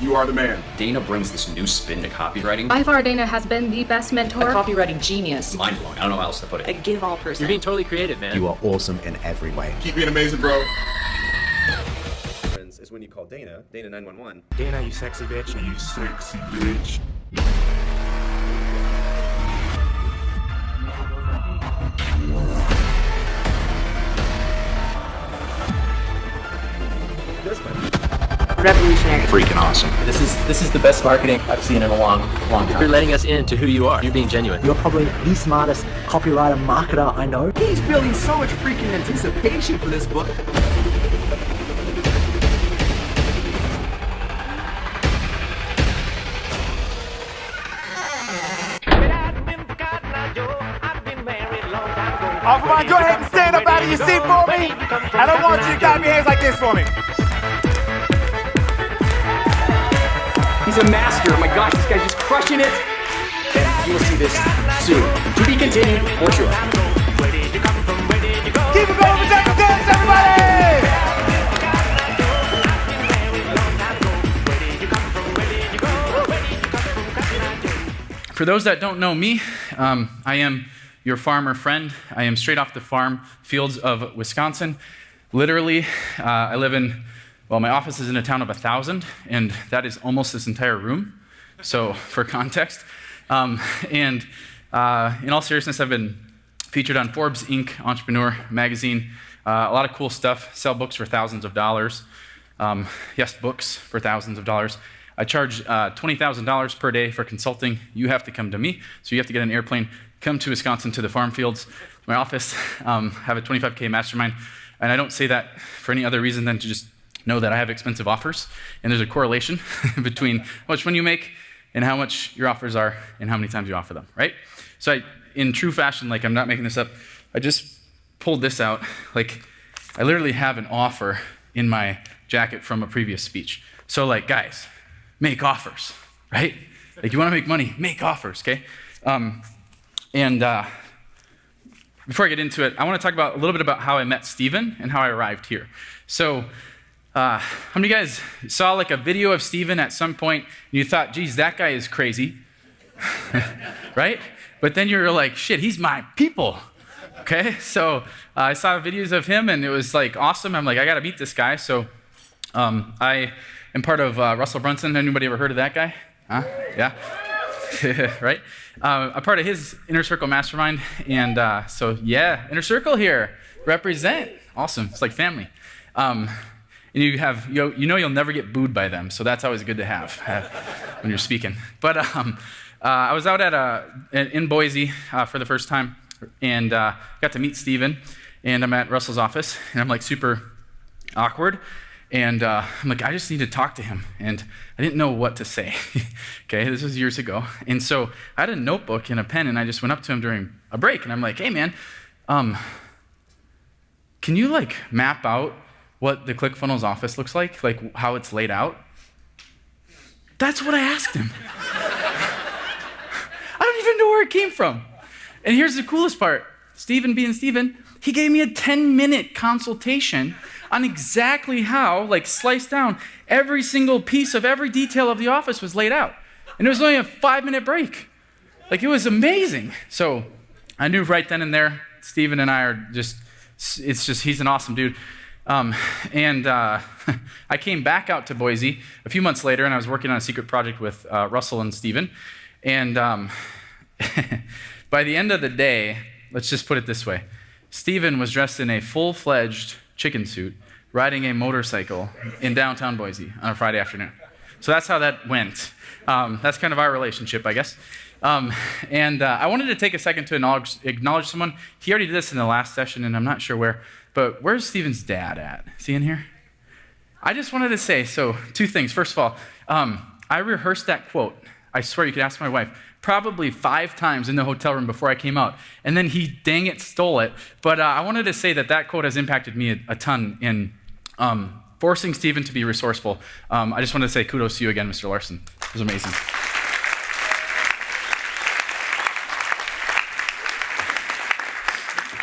You are the man. Dana brings this new spin to copywriting. By far, Dana has been the best mentor. A copywriting genius. Mind-blowing. I don't know how else to put it. A give-all person. You're being totally creative, man. You are awesome in every way. Keep being amazing, bro. Is when you call Dana 911. Dana, you sexy bitch. You sexy bitch. Revolutionary. Freaking awesome. This is the best marketing I've seen in a long time. You're letting us into who you are. You're being genuine. You're probably the smartest copywriter, marketer I know. He's building so much freaking anticipation for this book. Offerman, go ahead and stand up out of your seat for me. I don't want you to clap your hands like this for me. He's a master. Oh my gosh, this guy's just crushing it. And you will see this soon. To be continued, for sure. Keep it going for second dance, everybody! For those that don't know me, I am your farmer friend. I am straight off the farm fields of Wisconsin. Literally, I live in, well, my office is in a town of 1,000, and that is almost this entire room. So for context, in all seriousness, I've been featured on Forbes Inc. Entrepreneur magazine. A lot of cool stuff. Sell books for thousands of dollars. Yes, books for thousands of dollars. I charge $20,000 per day for consulting. You have to come to me, so you have to get an airplane, come to Wisconsin to the farm fields, my office, have a 25K mastermind. And I don't say that for any other reason than to just know that I have expensive offers, and there's a correlation between how much money you make and how much your offers are and how many times you offer them, right? So in true fashion, like I'm not making this up, I just pulled this out. Like I literally have an offer in my jacket from a previous speech. So like, guys, make offers, right? Like you wanna make money, make offers, okay? Before I get into it, I want to talk about a little bit about how I met Steven and how I arrived here. So, how many of you guys saw like a video of Steven at some point and you thought, geez, that guy is crazy, right? But then you're like, shit, he's my people, okay? So I saw videos of him and it was like awesome. I'm like, I got to meet this guy. So I am part of Russell Brunson. Anybody ever heard of that guy? Huh? Yeah. Right? I'm part of his Inner Circle Mastermind, and so yeah, Inner Circle here, represent. Awesome, it's like family. And you know you'll never get booed by them, so that's always good to have when you're speaking. But I was out in Boise for the first time, and got to meet Steven, and I'm at Russell's office, and I'm like super awkward. And I'm like, I just need to talk to him. And I didn't know what to say. Okay, this was years ago. And so I had a notebook and a pen, and I just went up to him during a break. And I'm like, hey, man, can you like map out what the ClickFunnels office looks like how it's laid out? That's what I asked him. I don't even know where it came from. And here's the coolest part. Steven being Steven, he gave me a 10-minute consultation on exactly how, like sliced down, every single piece of every detail of the office was laid out. And it was only a 5-minute break. Like it was amazing. So I knew right then and there, Steven and I are he's an awesome dude. I came back out to Boise a few months later, and I was working on a secret project with Russell and Steven. And by the end of the day, let's just put it this way, Steven was dressed in a full-fledged chicken suit, riding a motorcycle in downtown Boise on a Friday afternoon. So that's how that went. That's kind of our relationship, I guess. I wanted to take a second to acknowledge someone. He already did this in the last session, and I'm not sure where, but where's Steven's dad at? Is he in here? I just wanted to say, so 2 things. First of all, I rehearsed that quote. I swear you could ask my wife. Probably 5 times in the hotel room before I came out. And then he, dang it, stole it. But I wanted to say that quote has impacted me a ton in forcing Steven to be resourceful. I just wanted to say kudos to you again, Mr. Larson. It was amazing.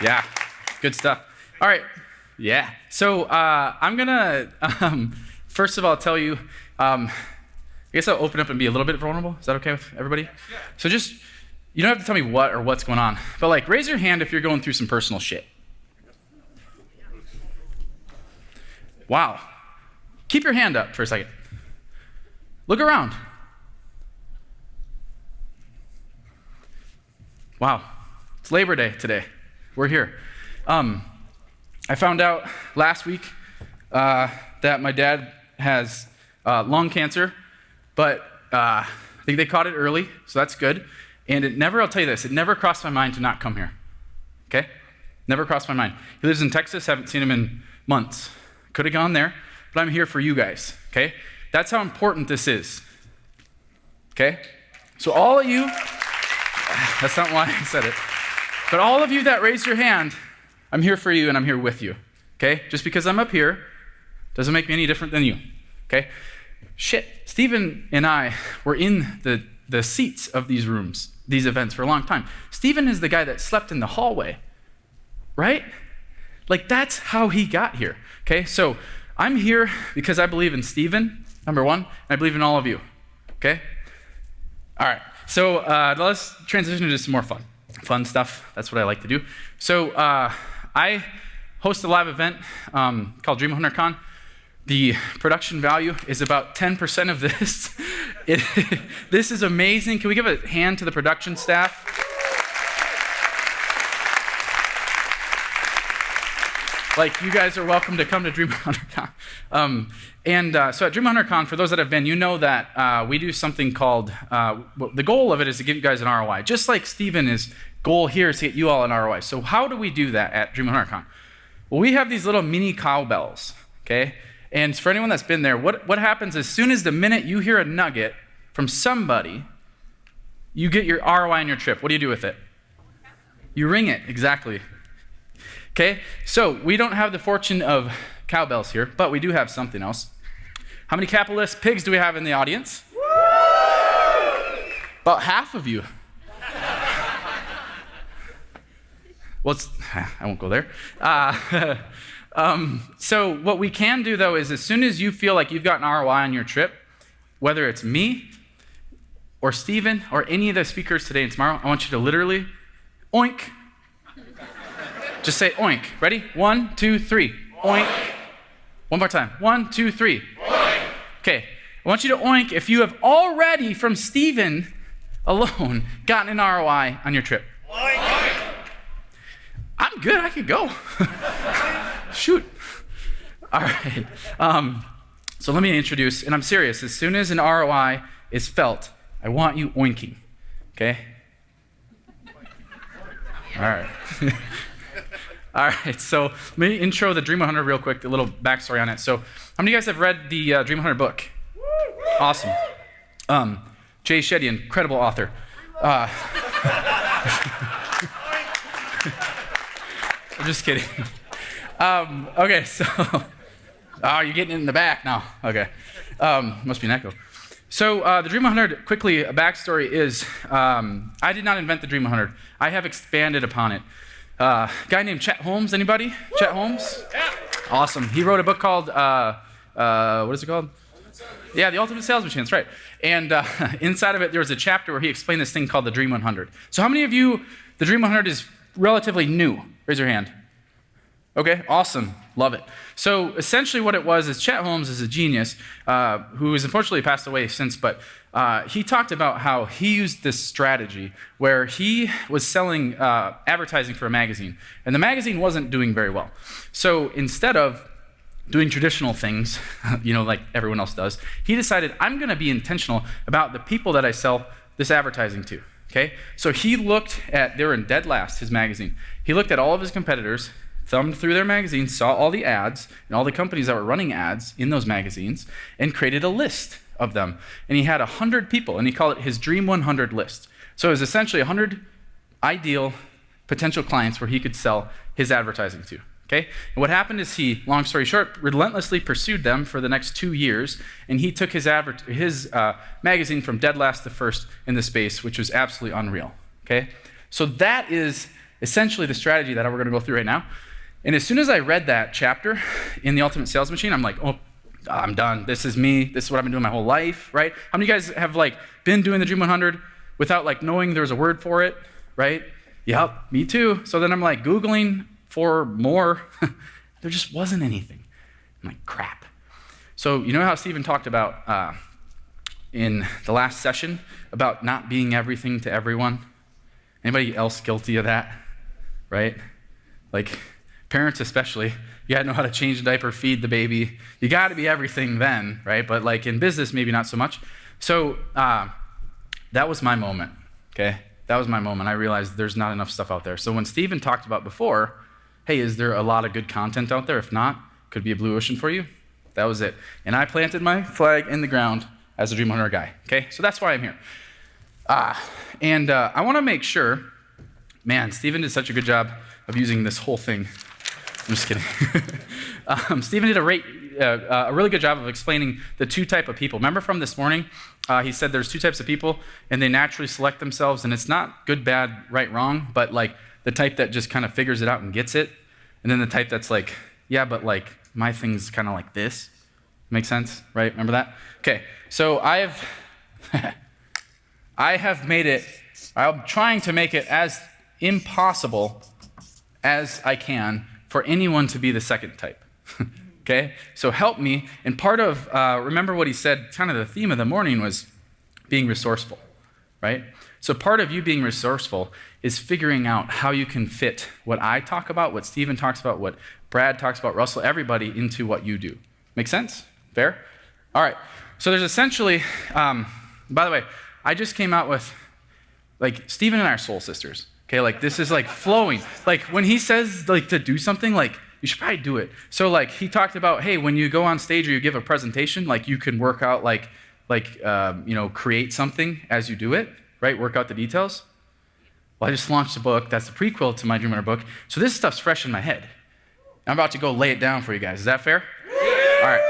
Yeah, good stuff. All right, yeah. So I'm gonna, first of all, tell you, guess I'll open up and be a little bit vulnerable. Is that okay with everybody? So just, you don't have to tell me what or what's going on, but like raise your hand if you're going through some personal shit. Wow. Keep your hand up for a second. Look around. Wow. It's Labor Day today. We're here. I found out last week that my dad has lung cancer, but I think they caught it early, so that's good. And I'll tell you this, it never crossed my mind to not come here. Okay? Never crossed my mind. He lives in Texas, haven't seen him in months. Could have gone there, but I'm here for you guys, okay? That's how important this is, okay? So all of you, that's not why I said it, but all of you that raised your hand, I'm here for you and I'm here with you, okay? Just because I'm up here doesn't make me any different than you, okay? Shit, Stephen and I were in the seats of these rooms, these events for a long time. Stephen is the guy that slept in the hallway, right? Like that's how he got here, okay? So I'm here because I believe in Stephen, number one, and I believe in all of you, okay? All right, so let's transition into some more fun stuff. That's what I like to do. So I host a live event called Dream Hunter Con. The production value is about 10% of this. This is amazing. Can we give a hand to the production staff? Like, you guys are welcome to come to Dream Hunter Con. So at Dream Hunter Con, for those that have been, you know that we do something called, the goal of it is to give you guys an ROI. Just like Stephen's goal here is to get you all an ROI. So how do we do that at Dream Hunter Con? Well, we have these little mini cowbells, okay? And for anyone that's been there, what happens as soon as the minute you hear a nugget from somebody, you get your ROI on your trip. What do you do with it? You ring it, exactly. Okay, so we don't have the fortune of cowbells here, but we do have something else. How many capitalist pigs do we have in the audience? About half of you. Well, I won't go there. So what we can do, though, is as soon as you feel like you've got an ROI on your trip, whether it's me or Stephen or any of the speakers today and tomorrow, I want you to literally oink. Just say oink. Ready? 1, 2, 3. Oink. One more time. 1, 2, 3. Oink. Okay. I want you to oink if you have already, from Stephen alone, gotten an ROI on your trip. Oink. I'm good. I could go. Shoot. All right. So let me introduce, and I'm serious. As soon as an ROI is felt, I want you oinking. Okay? All right. All right, so let me intro the Dream Hunter real quick, a little backstory on it. So how many of you guys have read the Dream Hunter book? Awesome. Jay Shetty, incredible author. I'm just kidding. Okay, so, oh, you're getting it in the back now. Okay, must be an echo. So the Dream Hunter, quickly, a backstory is, I did not invent the Dream Hunter. I have expanded upon it. Guy named Chet Holmes, anybody? Chet Holmes? Yeah. Awesome. He wrote a book called, what is it called? Yeah, The Ultimate Sales Machine, that's right. And inside of it, there was a chapter where he explained this thing called the Dream 100. So how many of you, the Dream 100 is relatively new? Raise your hand. Okay, awesome. Love it. So essentially what it was is Chet Holmes is a genius who has unfortunately passed away since, but he talked about how he used this strategy where he was selling advertising for a magazine, and the magazine wasn't doing very well. So instead of doing traditional things, like everyone else does, he decided, I'm going to be intentional about the people that I sell this advertising to. Okay? So he looked at, they were in dead last, his magazine. He looked at all of his competitors, thumbed through their magazines, saw all the ads and all the companies that were running ads in those magazines, and created a list of them. And he had 100 people, and he called it his Dream 100 list. So it was essentially 100 ideal potential clients where he could sell his advertising to. Okay? And what happened is he, long story short, relentlessly pursued them for the next 2 years, and he took his magazine from dead last to first in the space, which was absolutely unreal. Okay? So that is essentially the strategy that we're going to go through right now. And as soon as I read that chapter in The Ultimate Sales Machine, I'm like, oh, I'm done. This is me. This is what I've been doing my whole life, right? How many of you guys have like been doing the Dream 100 without like knowing there's a word for it, right? Yep, me too. So then I'm like Googling for more. There just wasn't anything. I'm like, crap. So you know how Stephen talked about in the last session about not being everything to everyone? Anybody else guilty of that, right? Like parents especially, you gotta know how to change the diaper, feed the baby. You gotta be everything then, right? But like in business, maybe not so much. So that was my moment, okay? That was my moment. I realized there's not enough stuff out there. So when Stephen talked about before, hey, is there a lot of good content out there? If not, could be a blue ocean for you. That was it. And I planted my flag in the ground as a Dream 100 guy, okay? So that's why I'm here. I wanna make sure, man, Stephen did such a good job of using this whole thing. I'm just kidding. Stephen did a really good job of explaining the two type of people. Remember from this morning, he said there's two types of people, and they naturally select themselves, and it's not good, bad, right, wrong, but like the type that just kind of figures it out and gets it, and then the type that's like, yeah, but like my thing's kind of like this. Make sense, right? Remember that? Okay, so I have made it, I'm trying to make it as impossible as I can for anyone to be the second type. Okay, so help me. And part of, remember what he said, kind of the theme of the morning was being resourceful, right? So part of you being resourceful is figuring out how you can fit what I talk about, what Stephen talks about, what Brad talks about, Russell, everybody into what you do. Make sense? Fair? All right, so there's essentially, by the way, I just came out with, like, Stephen and I are soul sisters. Okay, like this is like flowing. Like when he says like to do something, like you should probably do it. So like he talked about, hey, when you go on stage or you give a presentation, like you can work out create something as you do it, right? Work out the details. Well, I just launched a book. That's the prequel to my Dream Runner book. So this stuff's fresh in my head. I'm about to go lay it down for you guys. Is that fair? All right.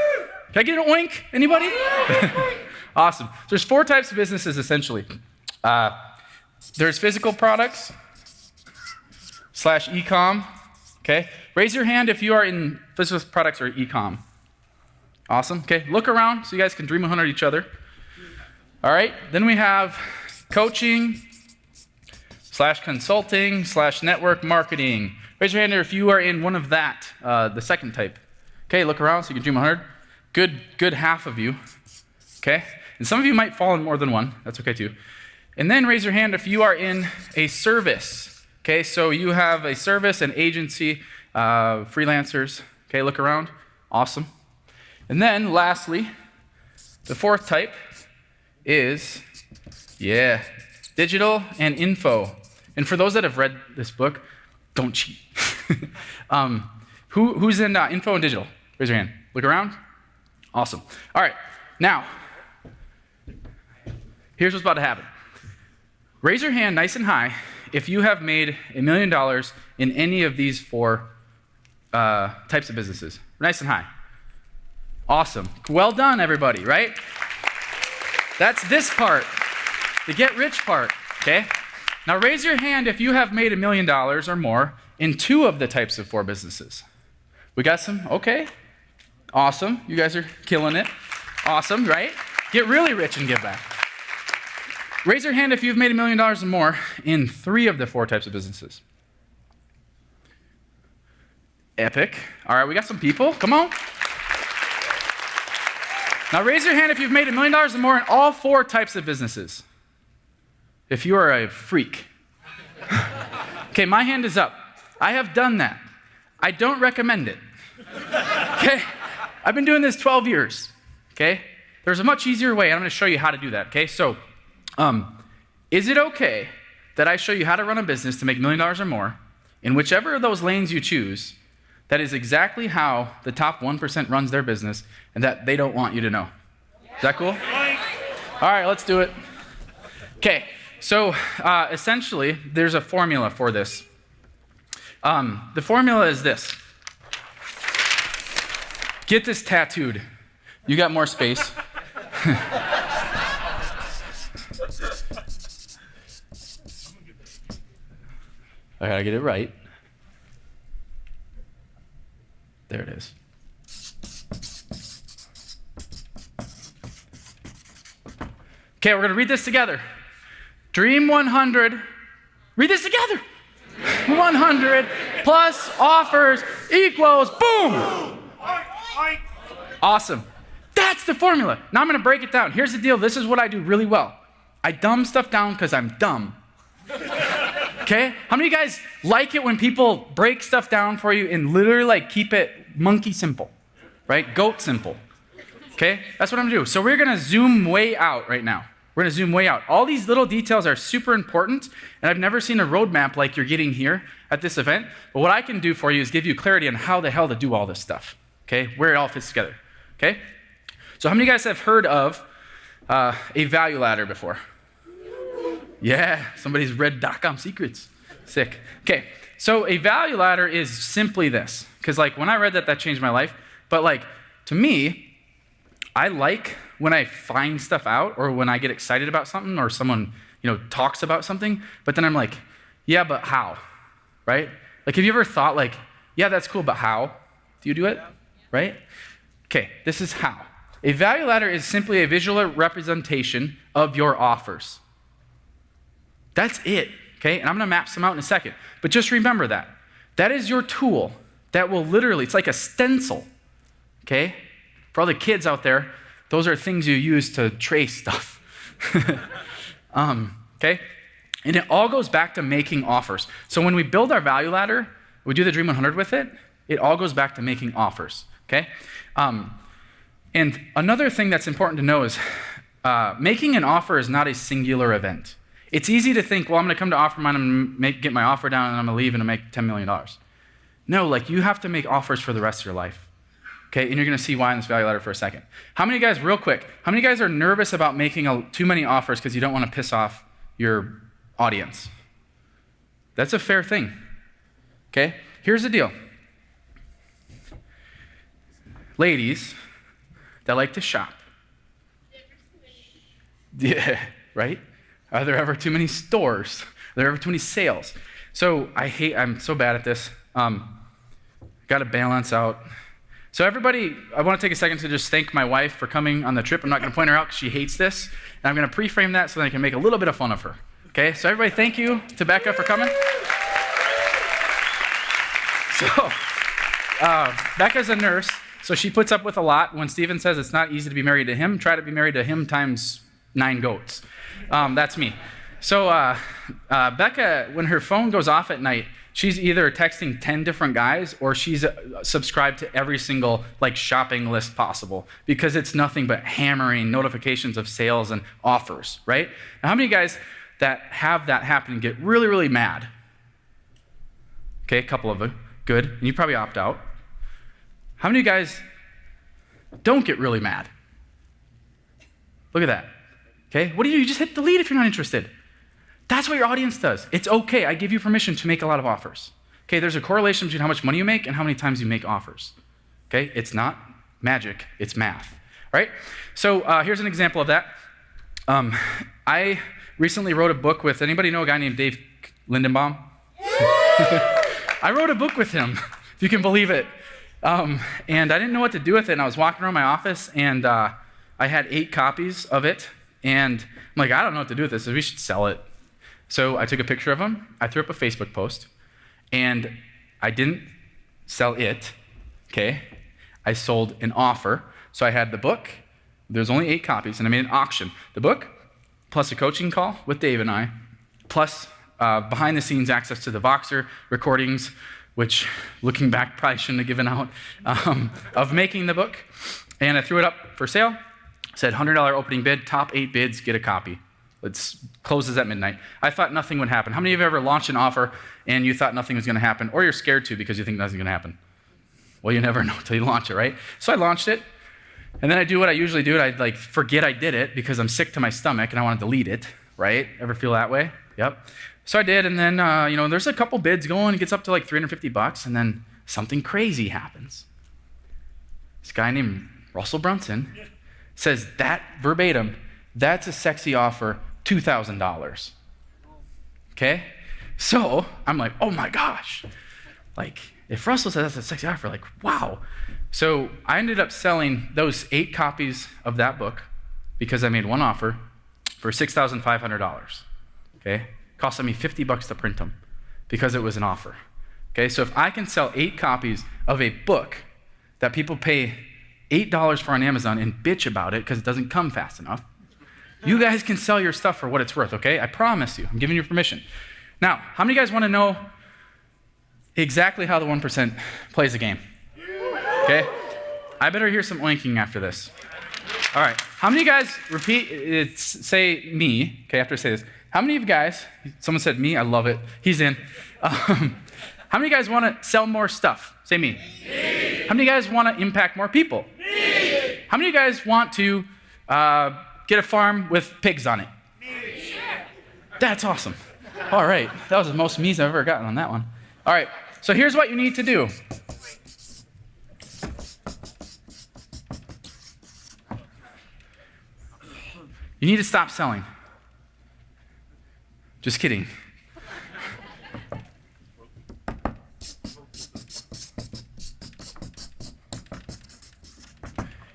Can I get an oink? Anybody? Awesome. So there's 4 types of businesses essentially. There's physical products / e-com, okay? Raise your hand if you are in physical products or e-com. Awesome, okay? Look around so you guys can Dream 100 each other. All right, then we have coaching / consulting / network marketing. Raise your hand if you are in one of that, the second type. Okay, look around so you can Dream 100. Good half of you, okay? And some of you might fall in more than one, that's okay too. And then raise your hand if you are in a service. Okay, so you have a service, an agency, freelancers. Okay, look around. Awesome. And then lastly, the 4th type is, digital and info. And for those that have read this book, don't cheat. Who's in info and digital? Raise your hand. Look around. Awesome. All right, now, here's what's about to happen. Raise your hand nice and high if you have made $1 million in any of these 4 types of businesses. Nice and high. Awesome. Well done, everybody, right? That's this part, the get rich part, okay? Now raise your hand if you have made $1 million or more in 2 of the types of 4 businesses. We got some? Okay. Awesome. You guys are killing it. Awesome, right? Get really rich and give back. Raise your hand if you've made $1 million or more in 3 of the 4 types of businesses. Epic. All right, we got some people. Come on. Now raise your hand if you've made $1 million or more in all 4 types of businesses. If you are a freak. Okay, my hand is up. I have done that. I don't recommend it. Okay? I've been doing this 12 years. Okay? There's a much easier way. I'm going to show you how to do that. Okay? So, is it okay that I show you how to run a business to make $1 million or more in whichever of those lanes you choose? That is exactly how the top 1% runs their business and that they don't want you to know. Is that cool? All right, let's do it. Okay, so essentially, there's a formula for this. The formula is this. Get this tattooed. You got more space. I gotta get it right. There it is. Okay, we're gonna read this together. Dream 100, read this together. 100 plus offers equals boom. Awesome. That's the formula. Now I'm gonna break it down. Here's the deal. This is what I do really well. I dumb stuff down because I'm dumb. Okay? How many of you guys like it when people break stuff down for you and literally like keep it monkey simple, right? Goat simple. Okay? That's what I'm gonna do. So we're gonna zoom way out right now. We're gonna zoom way out. All these little details are super important, and I've never seen a roadmap like you're getting here at this event, but what I can do for you is give you clarity on how the hell to do all this stuff, okay? Where it all fits together, okay? So how many of you guys have heard of a value ladder before? Yeah, somebody's read .com secrets. Sick. Okay, so a value ladder is simply this, because like when I read that, that changed my life, but like to me, I like when I find stuff out or when I get excited about something or someone, talks about something, but then I'm like, yeah, but how, right? Like, have you ever thought like, yeah, that's cool, but how do you do it, right? Okay, this is how. A value ladder is simply a visual representation of your offers. That's it, okay? And I'm gonna map some out in a second, but just remember that. That is your tool that will literally, it's like a stencil, okay? For all the kids out there, those are things you use to trace stuff. Okay? And it all goes back to making offers. So when we build our value ladder, we do the Dream 100 with it, it all goes back to making offers, okay? And another thing that's important to know is making an offer is not a singular event. It's easy to think, well, I'm gonna come to OfferMind, I'm gonna get my offer down, and I'm gonna leave and make $10 million. No, like you have to make offers for the rest of your life. Okay, and you're gonna see why in this value ladder for a second. How many of you guys, real quick, how many of you guys are nervous about making too many offers because you don't wanna piss off your audience? That's a fair thing, okay? Here's the deal. Ladies that like to shop. Yeah, right? Are there ever too many stores? Are there ever too many sales? So I'm so bad at this. Gotta balance out. So everybody, I want to take a second to just thank my wife for coming on the trip. I'm not going to point her out because she hates this. And I'm going to pre-frame that so that I can make a little bit of fun of her. Okay, so everybody thank you to Becca for coming. So Becca's a nurse, so she puts up with a lot. When Steven says it's not easy to be married to him, try to be married to him times 9 goats. That's me. So Becca, when her phone goes off at night, she's either texting 10 different guys or she's subscribed to every single shopping list possible because it's nothing but hammering notifications of sales and offers, right? Now, how many guys that have that happen get really, really mad? Okay, a couple of them. Good. And you probably opt out. How many guys don't get really mad? Look at that. Okay, what do you just hit delete if you're not interested? That's what your audience does. It's okay. I give you permission to make a lot of offers. Okay, there's a correlation between how much money you make and how many times you make offers. Okay, it's not magic, it's math. All right, so here's an example of that. I recently wrote a book with, anybody know a guy named Dave Lindenbaum? I wrote a book with him, if you can believe it. And I didn't know what to do with it, and I was walking around my office, and I had 8 copies of it, and I'm like, I don't know what to do with this, so we should sell it. So I took a picture of them, I threw up a Facebook post, and I didn't sell it, okay? I sold an offer. So I had the book, there's only 8 copies, and I made an auction. The book, plus a coaching call with Dave and I, plus behind the scenes access to the Voxer recordings, which looking back probably shouldn't have given out, of making the book. And I threw it up for sale, said $100 opening bid, top 8 bids, get a copy. It closes at midnight. I thought nothing would happen. How many of you have ever launched an offer and you thought nothing was gonna happen, or you're scared to because you think nothing's gonna happen? Well, you never know until you launch it, right? So I launched it, and then I do what I usually do, and I forget I did it because I'm sick to my stomach and I wanna delete it, right? Ever feel that way? Yep. So I did, and then there's a couple bids going, it gets up to $350, and then something crazy happens. This guy named Russell Brunson says that verbatim, that's a sexy offer, $2,000. Okay? So I'm like, oh my gosh. If Russell says that's a sexy offer, wow. So I ended up selling those 8 copies of that book because I made one offer for for $6,500. Okay? Costed me $50 to print them because it was an offer. Okay? So if I can sell 8 copies of a book that people pay $8 for on Amazon and bitch about it because it doesn't come fast enough, you guys can sell your stuff for what it's worth, okay? I promise you. I'm giving you permission. Now, how many of you guys want to know exactly how the 1% plays the game? Okay? I better hear some oinking after this. All right. How many of you guys say me, okay, after I say this. How many of you guys, someone said me, I love it. He's in. How many of you guys want to sell more stuff? Say me. How many of you guys want to impact more people? Me. How many of you guys want to get a farm with pigs on it? Me. That's awesome. All right. That was the most me's I've ever gotten on that one. All right. So here's what you need to do. You need to stop selling. Just kidding.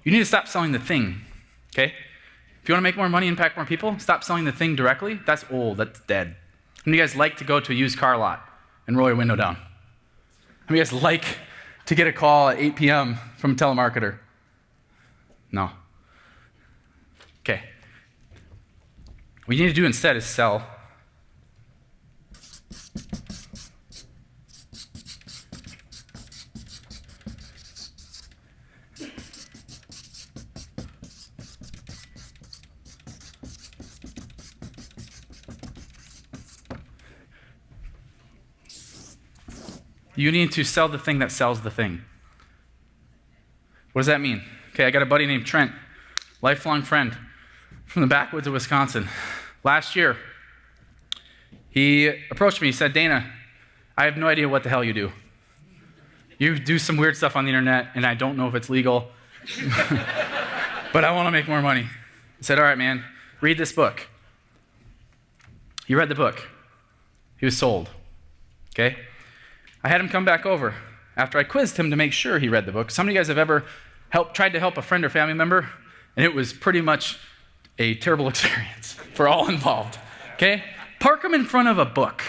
You need to stop selling the thing, okay? If you want to make more money, impact more people, stop selling the thing directly. That's old, that's dead. How many of you guys like to go to a used car lot and roll your window down? How many of you guys like to get a call at 8 p.m. from a telemarketer? No. Okay. What you need to do instead is sell. You need to sell the thing that sells the thing. What does that mean? Okay, I got a buddy named Trent, lifelong friend from the backwoods of Wisconsin. Last year, he approached me. He said, Dana, I have no idea what the hell you do. You do some weird stuff on the internet, and I don't know if it's legal, but I want to make more money. I said, all right, man, read this book. He read the book. He was sold. Okay? I had him come back over after I quizzed him to make sure he read the book. Some of you guys have ever tried to help a friend or family member, and it was pretty much a terrible experience for all involved. Okay? Park them in front of a book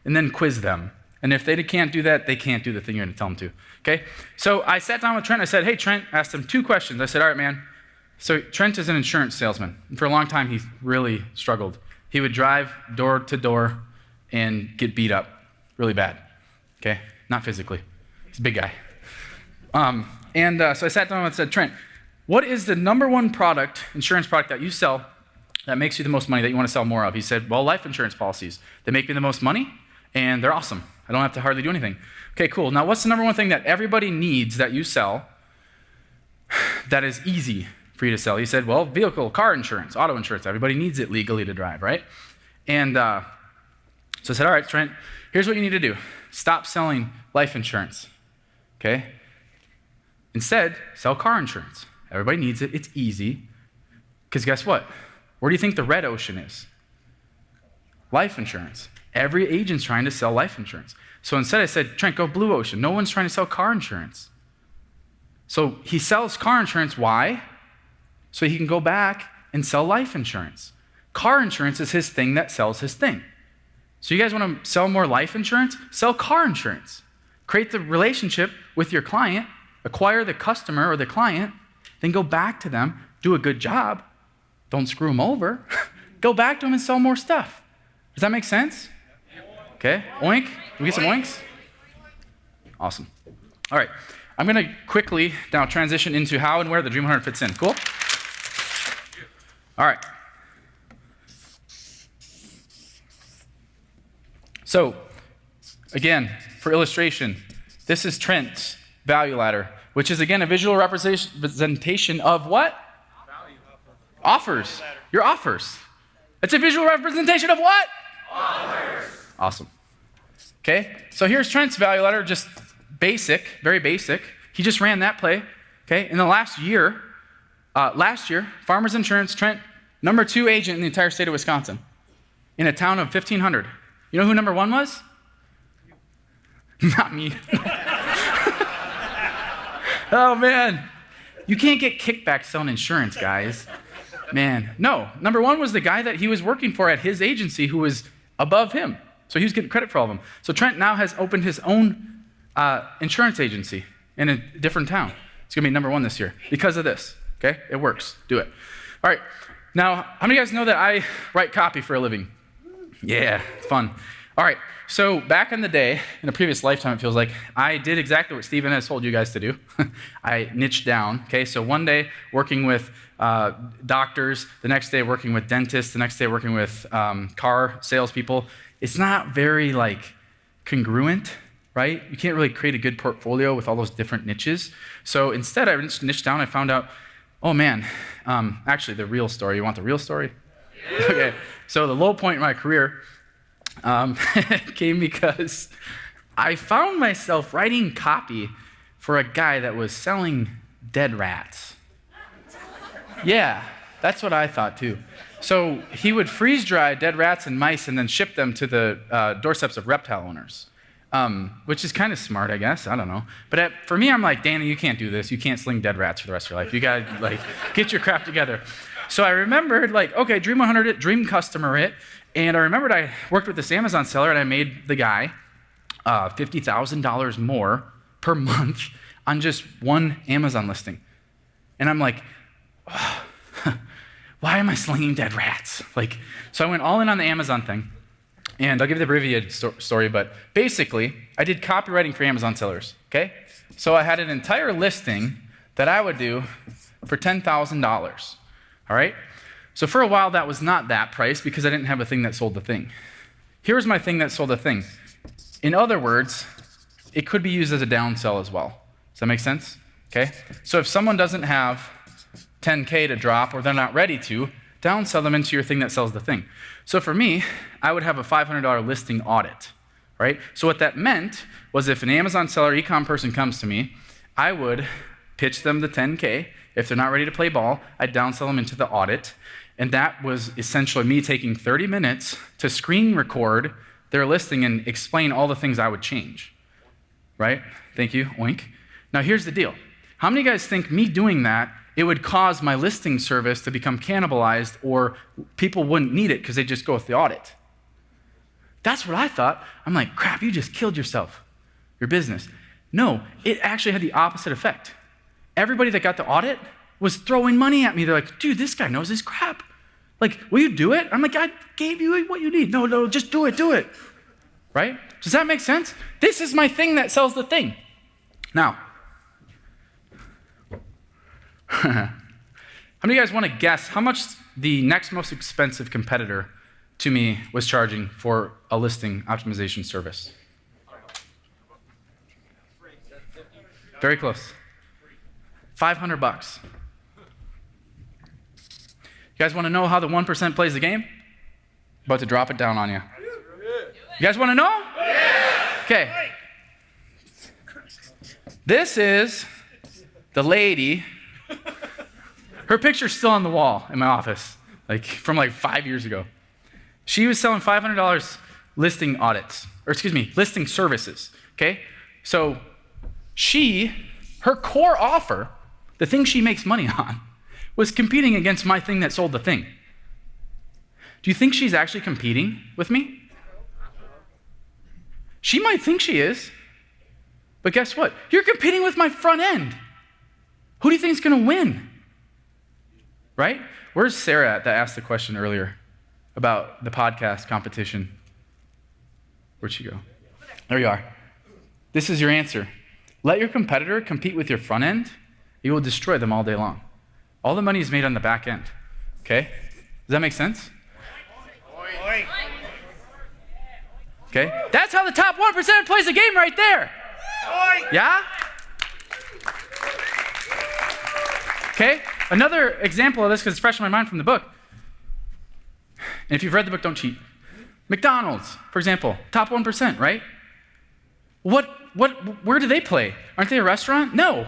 and then quiz them. And if they can't do that, they can't do the thing you're going to tell them to. Okay? So I sat down with Trent. I said, hey, Trent, asked him 2 questions. I said, all right, man. So Trent is an insurance salesman. And for a long time, he really struggled. He would drive door to door and get beat up really bad. Okay? Not physically. He's a big guy. So I sat down and said, Trent, what is the number 1 product, insurance product that you sell that makes you the most money that you want to sell more of? He said, well, life insurance policies. They make me the most money, and they're awesome. I don't have to hardly do anything. Okay, cool. Now, what's the number 1 thing that everybody needs that you sell that is easy for you to sell? He said, well, vehicle, car insurance, auto insurance. Everybody needs it legally to drive, right? And so I said, all right, Trent, here's what you need to do. Stop selling life insurance, okay? Instead, sell car insurance. Everybody needs it. It's easy. Because guess what? Where do you think the red ocean is? Life insurance. Every agent's trying to sell life insurance. So instead I said, Trent, go blue ocean. No one's trying to sell car insurance. So he sells car insurance. Why? So he can go back and sell life insurance. Car insurance is his thing that sells his thing. So you guys want to sell more life insurance? Sell car insurance. Create the relationship with your client, acquire the customer or the client, then go back to them, do a good job. Don't screw them over. Go back to them and sell more stuff. Does that make sense? Okay, oink. Can we get some oinks? Awesome. All right, I'm going to quickly now transition into how and where the Dream 100 fits in. Cool? All right. So, again, for illustration, this is Trent's value ladder, which is, again, a visual representation of what? Value. Offers. Your offers. It's a visual representation of what? Offers. Awesome. Okay, so here's Trent's value ladder, just basic, very basic. He just ran that play. Okay, in the last year, Farmers Insurance, Trent, number 2 agent in the entire state of Wisconsin, in a town of 1,500. You know who number 1 was? Not me. Oh man, you can't get kickbacks selling insurance, guys. Man, no. Number one was the guy that he was working for at his agency who was above him. So he was getting credit for all of them. So Trent now has opened his own insurance agency in a different town. It's gonna be number one this year because of this, okay? It works, do it. All right, now, how many of you guys know that I write copy for a living? Yeah, it's fun. All right, so back in the day, in a previous lifetime, it feels like, I did exactly what Stephen has told you guys to do. I niched down, okay? So one day, working with doctors, the next day working with dentists, the next day working with car salespeople. It's not very, congruent, right? You can't really create a good portfolio with all those different niches. So instead, I just niched down, I found out, oh man, actually the real story. You want the real story? Okay, so the low point in my career came because I found myself writing copy for a guy that was selling dead rats. Yeah, that's what I thought too. So he would freeze dry dead rats and mice and then ship them to the doorsteps of reptile owners, which is kind of smart, I guess. I don't know. But for me, I'm like, Danny, you can't do this. You can't sling dead rats for the rest of your life. You gotta get your crap together. So I remembered, okay, Dream 100 it, Dream Customer it, and I remembered I worked with this Amazon seller and I made the guy $50,000 more per month on just one Amazon listing. And I'm like, oh, why am I slinging dead rats? So I went all in on the Amazon thing. And I'll give you the abbreviated story, but basically, I did copywriting for Amazon sellers, okay? So I had an entire listing that I would do for $10,000, all right? So for a while, that was not that price because I didn't have a thing that sold the thing. Here's my thing that sold the thing. In other words, it could be used as a downsell as well. Does that make sense? Okay? So if someone doesn't have 10K to drop or they're not ready to, downsell them into your thing that sells the thing. So for me, I would have a $500 listing audit, right? So what that meant was if an Amazon seller, e-com person comes to me, I would pitch them the 10K. If they're not ready to play ball, I'd downsell them into the audit. And that was essentially me taking 30 minutes to screen record their listing and explain all the things I would change, right? Thank you, oink. Now here's the deal. How many of you guys think me doing that, it would cause my listing service to become cannibalized or people wouldn't need it because they just go with the audit? That's what I thought. I'm like, crap, you just killed yourself, your business. No, it actually had the opposite effect. Everybody that got the audit was throwing money at me. They're like, dude, this guy knows his crap. Will you do it? I'm like, I gave you what you need. No, just do it. Right? Does that make sense? This is my thing that sells the thing. Now, how many of you guys want to guess how much the next most expensive competitor to me was charging for a listing optimization service? Very close. $500. You guys want to know how the 1% plays the game? About to drop it down on you. You guys want to know? Okay. This is the lady. Her picture's still on the wall in my office, from 5 years ago. She was selling $500 listing audits, listing services, okay? So her core offer, the thing she makes money on, was competing against my thing that sold the thing. Do you think she's actually competing with me? She might think she is, but guess what? You're competing with my front end. Who do you think is going to win? Right? Where's Sarah that asked the question earlier about the podcast competition? Where'd she go? There you are. This is your answer. Let your competitor compete with your front end. You will destroy them all day long. All the money is made on the back end. Okay? Does that make sense? Okay? That's how the top 1% plays the game right there. Yeah? Okay? Another example of this, because it's fresh in my mind from the book. And if you've read the book, don't cheat. McDonald's, for example, top 1%, right? Where do they play? Aren't they a restaurant? No.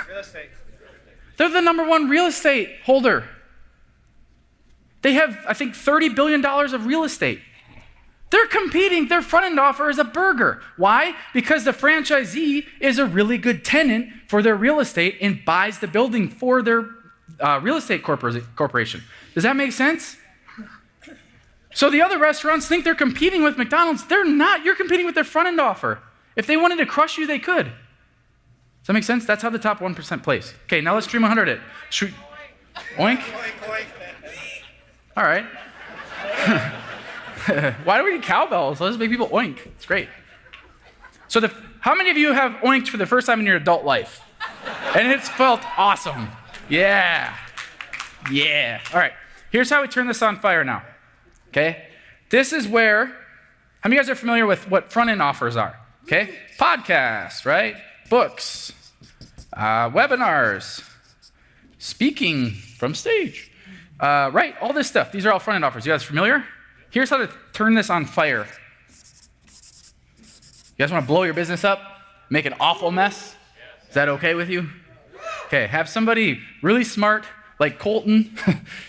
Real estate. They're the number one real estate holder. They have, I think, $30 billion of real estate. They're competing. Their front-end offer is a burger. Why? Because the franchisee is a really good tenant for their real estate and buys the building for their real estate corporation. Does that make sense? So the other restaurants think they're competing with McDonald's. They're not. You're competing with their front-end offer. If they wanted to crush you, they could. Does that make sense? That's how the top 1% plays. Okay, now let's Dream 100 it. Oink? All right. Why do we need cowbells? Let's make people oink. It's great. So how many of you have oinked for the first time in your adult life? And it's felt awesome. Yeah. Yeah. All right. Here's how we turn this on fire now. Okay? This is where, how many of you guys are familiar with what front-end offers are? Okay? Podcasts, right? Books, webinars, speaking from stage, right? All this stuff. These are all front-end offers. You guys familiar? Here's how to turn this on fire. You guys want to blow your business up? Make an awful mess? Is that okay with you? Okay, have somebody really smart, like Colton.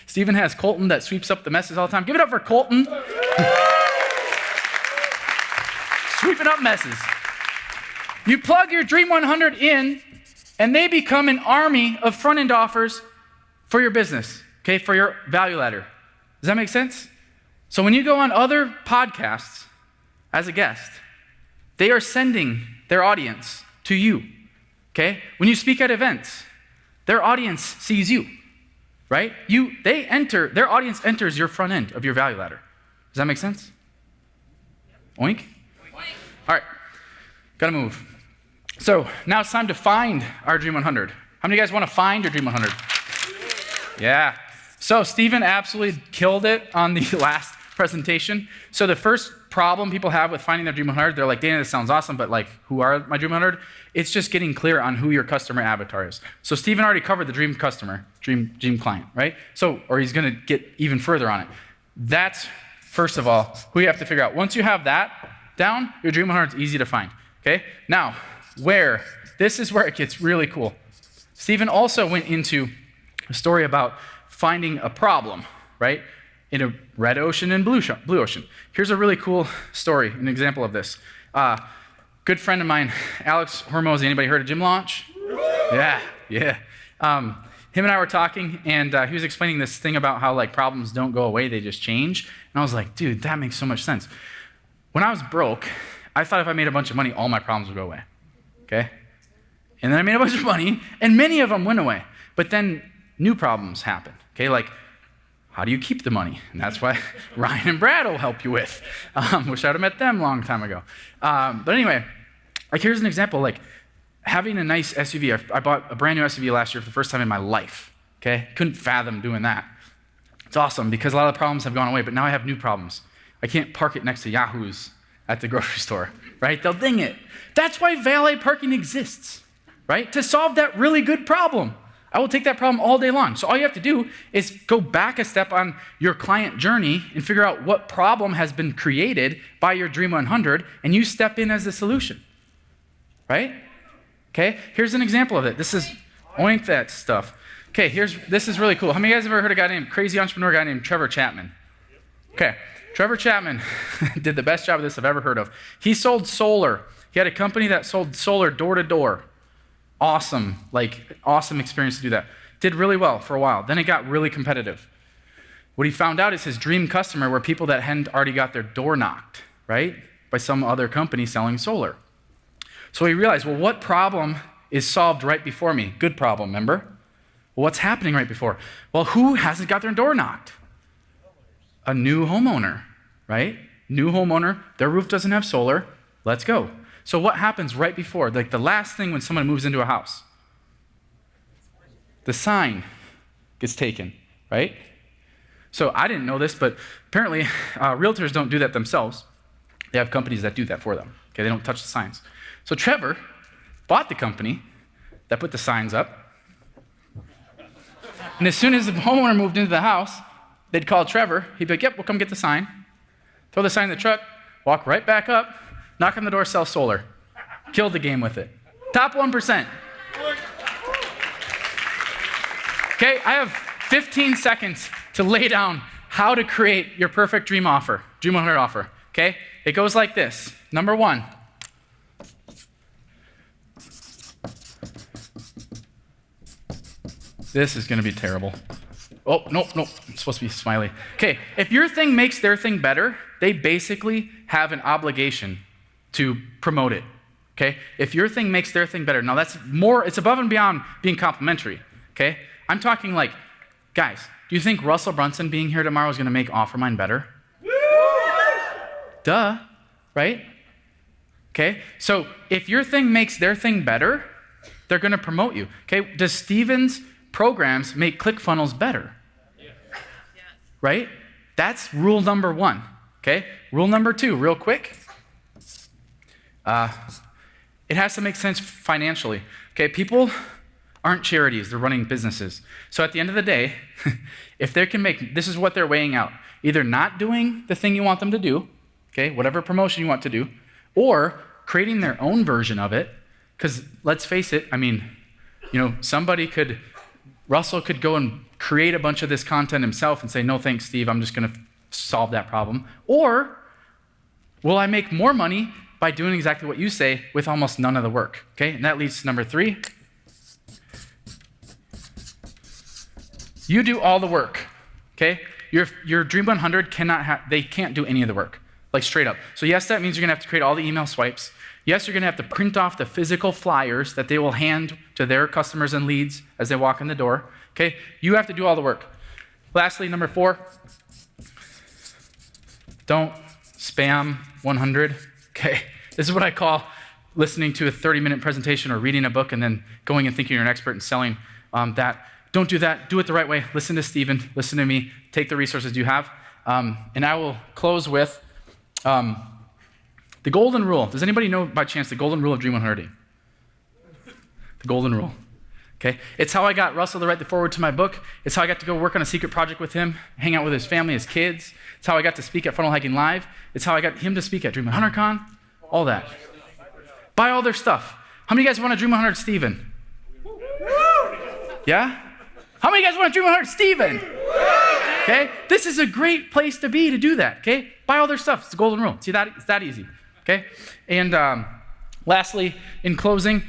Stephen has Colton that sweeps up the messes all the time. Give it up for Colton. Sweeping up messes. You plug your Dream 100 in, and they become an army of front-end offers for your business, okay, for your value ladder. Does that make sense? So when you go on other podcasts as a guest, they are sending their audience to you, okay? When you speak at events, their audience sees you, right? Their audience enters your front end of your value ladder. Does that make sense? Oink? All right, gotta move. So now it's time to find our Dream 100. How many of you guys want to find your Dream 100? Yeah. So Stephen absolutely killed it on the last presentation. So the first problem people have with finding their Dream 100, they're like, Dana, this sounds awesome, but like, who are my Dream 100? It's just getting clear on who your customer avatar is. So Stephen already covered the dream customer, dream client, right? So, or he's gonna get even further on it. That's, first of all, who you have to figure out. Once you have that down, your Dream 100 is easy to find, okay? Now, where? This is where it gets really cool. Stephen also went into a story about finding a problem, right? In a red ocean and blue ocean. Here's a really cool story, an example of this. Good friend of mine, Alex Hormozy. Anybody heard of Gym Launch? Yeah. Him and I were talking, and he was explaining this thing about how like problems don't go away, they just change. And I was like, dude, that makes so much sense. When I was broke, I thought if I made a bunch of money, all my problems would go away. Okay? And then I made a bunch of money, and many of them went away. But then new problems happen. Okay, like, how do you keep the money? And that's why Ryan and Brad will help you with. Wish I would have met them a long time ago. But anyway, like here's an example, like having a nice SUV. I bought a brand new SUV last year for the first time in my life. Okay, couldn't fathom doing that. It's awesome because a lot of the problems have gone away, but now I have new problems. I can't park it next to Yahoo's at the grocery store, right? They'll ding it. That's why valet parking exists, right? To solve that really good problem. I will take that problem all day long. So all you have to do is go back a step on your client journey and figure out what problem has been created by your Dream 100, and you step in as the solution, right? Okay, here's an example of it. This is oink that stuff. Okay, this is really cool. How many of you guys have ever heard of a guy named, crazy entrepreneur guy named Trevor Chapman? Okay, Trevor Chapman did the best job of this I've ever heard of. He sold solar. He had a company that sold solar door to door. Awesome experience to do that. Did really well for a while. Then it got really competitive. What he found out is his dream customer were people that hadn't already got their door knocked, right? By some other company selling solar. So he realized, well, what problem is solved right before me? Good problem, remember? Well, what's happening right before? Well, who hasn't got their door knocked? A new homeowner, right? New homeowner, their roof doesn't have solar, let's go. So what happens right before, like the last thing when someone moves into a house? The sign gets taken, right? So I didn't know this, but apparently realtors don't do that themselves. They have companies that do that for them. Okay, they don't touch the signs. So Trevor bought the company that put the signs up. And as soon as the homeowner moved into the house, they'd call Trevor. He'd be like, yep, we'll come get the sign. Throw the sign in the truck, walk right back up, knock on the door, sell solar. Killed the game with it. Top 1%. Okay, I have 15 seconds to lay down how to create your perfect dream offer, Dream 100 offer. Okay, it goes like this. Number one. This is going to be terrible. Oh, no, it's supposed to be smiley. Okay, if your thing makes their thing better, they basically have an obligation to promote it. Okay? If your thing makes their thing better. Now that's more, it's above and beyond being complimentary. Okay? I'm talking like, guys, do you think Russell Brunson being here tomorrow is going to make OfferMind better? Duh, right? Okay? So if your thing makes their thing better, they're going to promote you. Okay? Does Steven's programs make ClickFunnels better? Right? That's rule number 1. Okay? Rule number 2, real quick. It has to make sense financially. Okay? People aren't charities, they're running businesses. So at the end of the day, if they can make, this is what they're weighing out. Either not doing the thing you want them to do, okay, whatever promotion you want to do, or creating their own version of it. Because let's face it, I mean, you know, Russell could go and create a bunch of this content himself and say, no thanks, Steve, I'm just going to solve that problem. Or will I make more money by doing exactly what you say with almost none of the work? Okay, and that leads to number 3. You do all the work, okay? Your Dream 100 they can't do any of the work, like straight up. So yes, that means you're gonna have to create all the email swipes. Yes, you're gonna have to print off the physical flyers that they will hand to their customers and leads as they walk in the door, okay? You have to do all the work. Lastly, number 4, don't spam 100, okay? This is what I call listening to a 30-minute presentation or reading a book and then going and thinking you're an expert and selling that. Don't do that. Do it the right way. Listen to Steven. Listen to me. Take the resources you have. And I will close with the golden rule. Does anybody know by chance the golden rule of Dream 100? The golden rule. Okay? It's how I got Russell to write the foreword to my book. It's how I got to go work on a secret project with him, hang out with his family, his kids. It's how I got to speak at Funnel Hacking Live. It's how I got him to speak at Dream 100 Con. All that. Buy all their stuff. How many of you guys want to Dream 100 Steven? Yeah? How many of you guys want to Dream 100 Steven? Okay? This is a great place to be to do that, okay? Buy all their stuff. It's the golden rule. See that? It's that easy, okay? And lastly, in closing,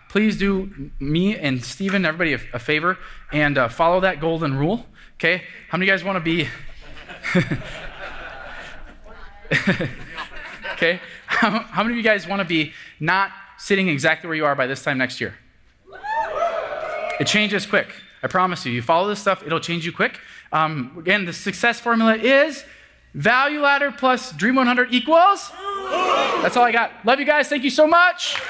please do me and Steven, everybody a favor, and follow that golden rule, okay? How many of you guys want to be... okay? How many of you guys want to be not sitting exactly where you are by this time next year? It changes quick. I promise you. You follow this stuff, it'll change you quick. Again, the success formula is value ladder plus Dream 100 equals. That's all I got. Love you guys. Thank you so much.